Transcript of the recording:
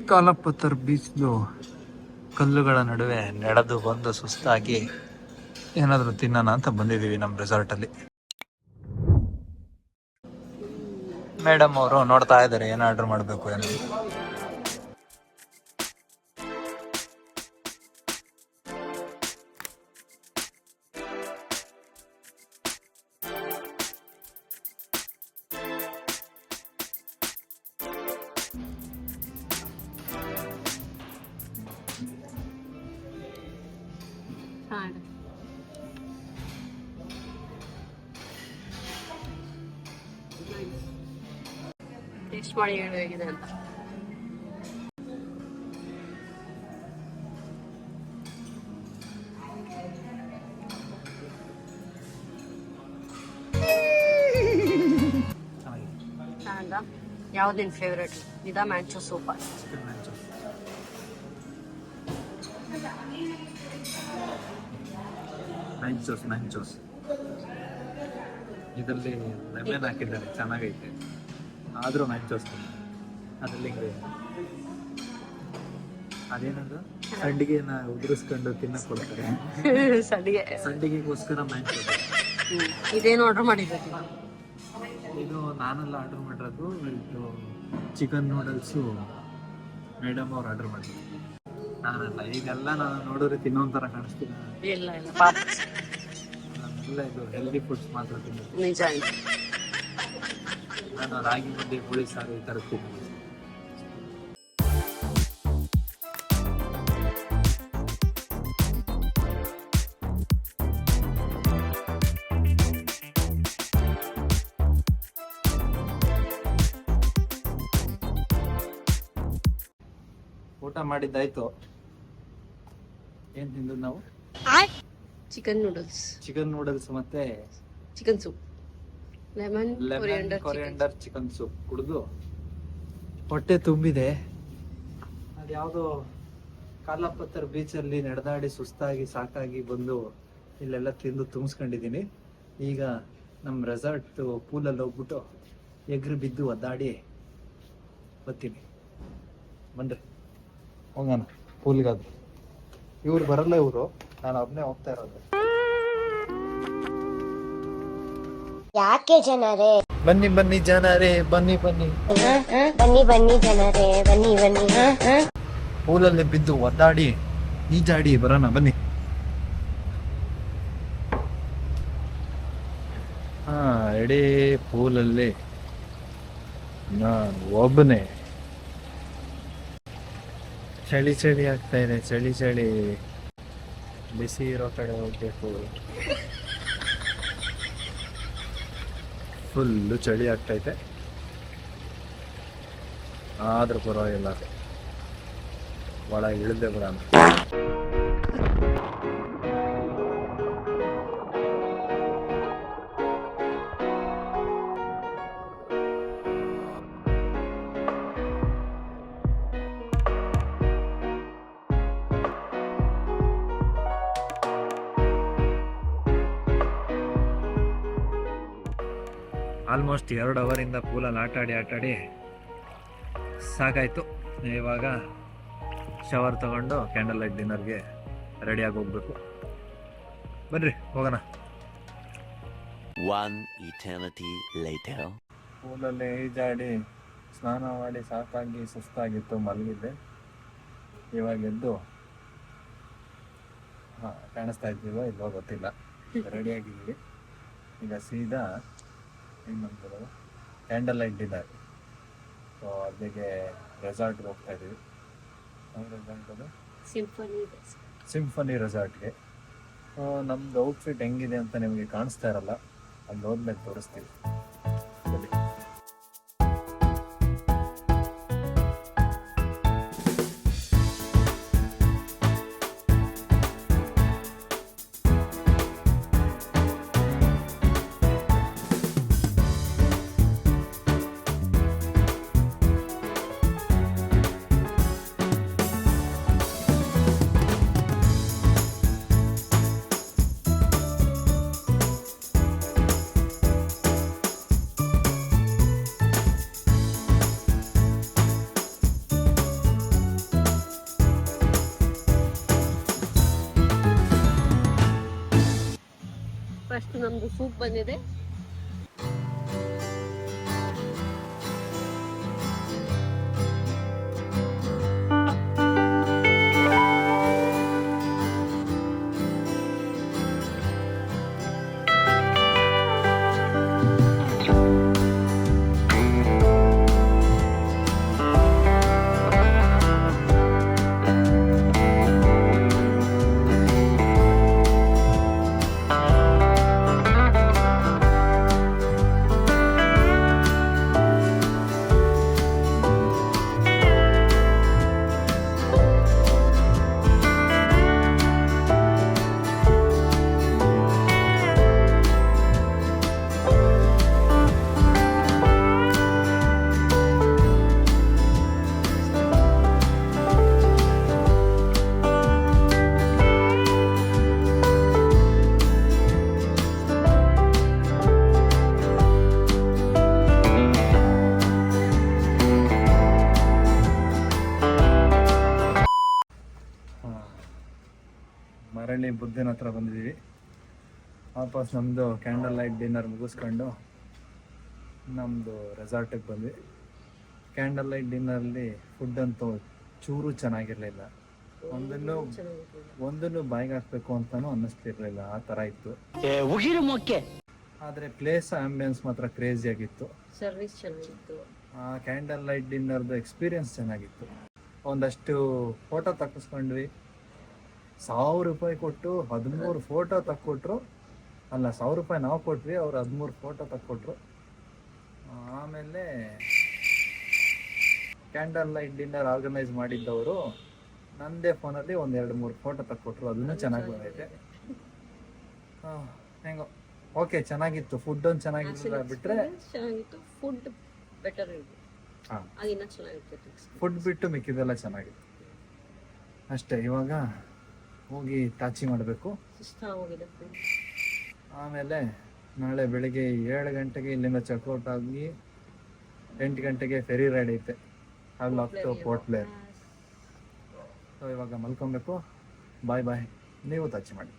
ಕಾಲಪತ್ತರ್ ಬೀಚ್ದು ಕಲ್ಲುಗಳ ನಡುವೆ ನಡೆದು ಬಂದು ಸುಸ್ತಾಗಿ ಏನಾದರೂ ತಿನ್ನೋಣ ಅಂತ ಬಂದಿದ್ದೀವಿ ನಮ್ಮ ರೆಸಾರ್ಟಲ್ಲಿ. ಮೇಡಮ್ ಅವರು ನೋಡ್ತಾ ಇದ್ದಾರೆ ಏನು ಆರ್ಡರ್ ಮಾಡಬೇಕು ಎಂದು. ಟೇಸ್ಟ್ ಮಾಡಿ ಹೇಗಿದೆ ಅಂತ. ಯಾವ್ದು ನಿನ್ ಫೇವ್ರೇಟ್? ಇದಾ ಮ್ಯಾಂಚೋ ಸೂಪ್? ಮ್ಯಾಂಚೋಸ್ ಇದರಲ್ಲಿ ಲೆಮನ್ ಹಾಕಿದ್ದಾರೆ, ಚೆನ್ನಾಗೈತೆ. ಆದರೂ ಮ್ಯಾಂಚೋಸ್ ಅದರಲ್ಲಿ ಅದೇನದು ಸಂಡಿಗೆನ ಉದುರಿಸ್ಕೊಂಡು ತಿನ್ನಕ್ ಕೊಡ್ತಾರೆ. ಸಂಡಿಗೆಗೋಸ್ಕರ ಮ್ಯಾಂಚೋಸ್. ಇದೇನು ಆರ್ಡರ್ ಮಾಡಿದ್ದೆ? ಇದು ನಾನೆಲ್ಲ ಆರ್ಡರ್ ಮಾಡಿರೋದು. ಇದು ಚಿಕನ್ ನೂಡಲ್ಸು ಮೇಡಮ್ ಅವ್ರು ಆರ್ಡರ್ ಮಾಡಿದ್ರು, ನಾನಲ್ಲ. ಈಗೆಲ್ಲ ನಾನು ನೋಡಿದ್ರೆ ತಿನ್ನೋಂಥರ ಕಾಣಿಸ್ತೀನಿ. ಇಲ್ಲ ನಾನೆಲ್ಲ ಇದು ಹೆಲ್ದಿ ಫುಡ್ಸ್ ಮಾತ್ರ ತಿನ್ನೋದು. ನಿಜ. ನಾನು ರಾಗಿ ಮುದ್ದೆ, ಹುಳಿ ಸಾರು ಈ ಥರ ತಿನ್ನೋದು. ಊಟ ಮಾಡಿದ್ದಾಯ್ತು. ಏನ್ ತಿಂದು ನಾವು? ಚಿಕನ್ ನೂಡಲ್ಸ್ ಮತ್ತೆ chicken soup, lemon coriander chicken soup ಕುಡಿದು ಹೊಟ್ಟೆ ತುಂಬಿದೆ. ಅದ್ಯಾವುದೋ ಕಾಲಪತ್ತರ್ ಬೀಚಲ್ಲಿ ನಡೆದಾಡಿ ಸುಸ್ತಾಗಿ ಸಾಕಾಗಿ ಬಂದು ಇಲ್ಲೆಲ್ಲ ತಿಂದು ತುಂಬಿಸ್ಕೊಂಡಿದ್ದೀನಿ. ಈಗ ನಮ್ಮ ರೆಸಾರ್ಟ್ ಪೂಲಲ್ಲಿ ಹೋಗ್ಬಿಟ್ಟು ಎಗ್ರು ಬಿದ್ದು ಒದ್ದಾಡಿ ಬರ್ತೀನಿ. ಬನ್ರಿ ಹೋಗೋಣ ಪೂಲ್ಗಾದ್ರು. ಇವ್ರು ಬರಲ್ಲ, ಇವರು ನಾನು ಒಬ್ಬನೇ ಹೋಗ್ತಾ ಇರೋದು. ಯಾಕೆ ಜನರೇ? ಬನ್ನಿ ಬನ್ನಿ ಜನರೇ, ಬನ್ನಿ ಬನ್ನಿ ಬನ್ನಿ ಬನ್ನಿ ಜನರೇ, ಬನ್ನಿ ಬನ್ನಿ. ಪೂಲಲ್ಲಿ ಬಿದ್ದು ಒದ್ದಾಡಿ ಈಜಾಡಿ ಬರೋಣ ಬನ್ನಿ. ಇಡೀ ಪೂಲಲ್ಲಿ ನಾನು ಒಬ್ಬನೇ. ಚಳಿ ಆಗ್ತಾ ಇದೆ, ಚಳಿ ಬಿಸಿ ಇರೋ ಕಡೆ ಹೋಗ್ಬೇಕು. ಫುಲ್ಲು ಚಳಿ ಆಗ್ತೈತೆ, ಆದ್ರೂ ಪರವಾಗಿಲ್ಲ, ಒಳಗೆ ಇಳಿದೆ ಬಿಡೋಣ. ಆಲ್ಮೋಸ್ಟ್ 2 ಅವರಿಂದ ಪೂಲಲ್ಲಿ ಆಟಾಡಿ ಸಾಕಾಯಿತು. ಇವಾಗ ಶವರ್ ತಗೊಂಡು ಕ್ಯಾಂಡಲ್ ಲೈಟ್ ಡಿನ್ನರ್ಗೆ ರೆಡಿಯಾಗಿ ಹೋಗ್ಬೇಕು. ಬನ್ರಿ ಹೋಗೋಣ. ಪೂಲಲ್ಲಿ ಈಜಾಡಿ ಸ್ನಾನ ಮಾಡಿ ಸಾಕಾಗಿ ಸುಸ್ತಾಗಿತ್ತು, ಮಲಗಿದ್ದೆ. ಇವಾಗ ಎದ್ದು ಕಾಣಿಸ್ತಾ ಇದ್ದೀವೋ ಇಲ್ವೋ ಗೊತ್ತಿಲ್ಲ, ರೆಡಿಯಾಗಿದ್ದೀವಿ. ಈಗ ಸೀದಾ ಇನ್ನೊಂದು ಕ್ಯಾಂಡಲ್ ಲೈಟ್ ಡಿನ್ನರ್. ಸೊ ಅಲ್ಲಿಗೆ ರೆಸಾರ್ಟ್ಗೆ ಹೋಗ್ತಾ ಇದ್ದೀವಿ. ಸಿಂಫನಿ ರೆಸಾರ್ಟ್ಗೆ. ನಮ್ದು ಔಟ್ಫಿಟ್ ಹೆಂಗಿದೆ ಅಂತ ನಿಮಗೆ ಕಾಣಿಸ್ತಾ ಇರಲ್ಲ, ಅಲ್ಲಿ ಹೋದ್ಮೇಲೆ ತೋರಿಸ್ತೀವಿ. ನಮ್ದು ಸೂಪ್ ಬಂದಿದೆ. ಮರಳಿ ಬುದ್ಧನ ಹತ್ರ ಬಂದಿದ್ದೀವಿ. ವಾಪಸ್ ನಮ್ಮದು ಕ್ಯಾಂಡಲ್ ಲೈಟ್ ಡಿನ್ನರ್ ಮುಗಿಸ್ಕೊಂಡು ನಮ್ಮದು ರೆಸಾರ್ಟಿಗೆ ಬಂದ್ವಿ. ಕ್ಯಾಂಡಲ್ ಲೈಟ್ ಡಿನ್ನರಲ್ಲಿ ಫುಡ್ ಅಂತೂ ಚೂರು ಚೆನ್ನಾಗಿರಲಿಲ್ಲ. ಒಂದನ್ನು ಬಾಯಿಗೆ ಹಾಕಬೇಕು ಅಂತಲೂ ಅನ್ನಿಸ್ತಿರ್ಲಿಲ್ಲ, ಆ ಥರ ಇತ್ತು. ಆದರೆ ಪ್ಲೇಸ್ ಆಂಬಿಯನ್ಸ್ ಮಾತ್ರ ಕ್ರೇಜಿ ಆಗಿತ್ತು. ಸರ್ವಿಸ್ ಚೆನ್ನಾಗಿತ್ತು. ಆ ಕ್ಯಾಂಡಲ್ ಲೈಟ್ ಡಿನ್ನರ್ದು ಎಕ್ಸ್ಪೀರಿಯನ್ಸ್ ಚೆನ್ನಾಗಿತ್ತು. ಒಂದಷ್ಟು ಫೋಟೋ ತಕ್ಕಿಸ್ಕೊಂಡ್ವಿ. 1000 ರೂಪಾಯಿ ಕೊಟ್ಟು 13 ಫೋಟೋ ತಕ್ಕೊಟ್ರು. ಅಲ್ಲ, 1000 ರೂಪಾಯಿ ನಾವು ಕೊಟ್ವಿ, ಅವ್ರು 13 ಫೋಟೋ ತಕ್ಕೊಟ್ರು. ಆಮೇಲೆ ಕ್ಯಾಂಡಲ್ ಲೈಟ್ ಡಿನ್ನರ್ ಆರ್ಗನೈಸ್ ಮಾಡಿದ್ದವರು ನನ್ನದೇ ಫೋನಲ್ಲಿ 1-2-3 ಫೋಟೋ ತಕ್ಕೊಟ್ರು. ಅದನ್ನು ಚೆನ್ನಾಗಿ ಬಂದೈತೆ. ಹೆಂಗೋ ಓಕೆ, ಚೆನ್ನಾಗಿತ್ತು. ಫುಡ್ ಒಂದು ಚೆನ್ನಾಗಿಲ್ಲ ಬಿಟ್ಟರೆ ಚೆನ್ನಾಗಿತ್ತು. ಫುಡ್ ಬೆಟರ್ ಇತ್ತು. ಹಾಂ, ಅದಿನ್ನ ಚೆನ್ನಾಗಿತ್ತು. ಫುಡ್ ಬಿಟ್ಟು ಮಿಕ್ಕಿದೆಲ್ಲ ಚೆನ್ನಾಗಿತ್ತು ಅಷ್ಟೇ. ಇವಾಗ ಹೋಗಿ ತಾಚಿ ಮಾಡಬೇಕು. ಆಮೇಲೆ ನಾಳೆ ಬೆಳಿಗ್ಗೆ 7 ಗಂಟೆಗೆ ಇಲ್ಲಿಂದ ಚೆಕ್ಔಟ್ ಆಗಿ 8 ಗಂಟೆಗೆ ಫೆರಿ ರೈಡ್ ಐತೆ. ಅಲ್ಲಿ ಹೋಗ್ತು ಪೋರ್ಟ್ ಬ್ಲೇರ್. ಸೊ ಇವಾಗ ಮಲ್ಕೊಬೇಕು. ಬಾಯ್ ಬಾಯ್. ನೀವು ತಾಚಿ ಮಾಡಿ.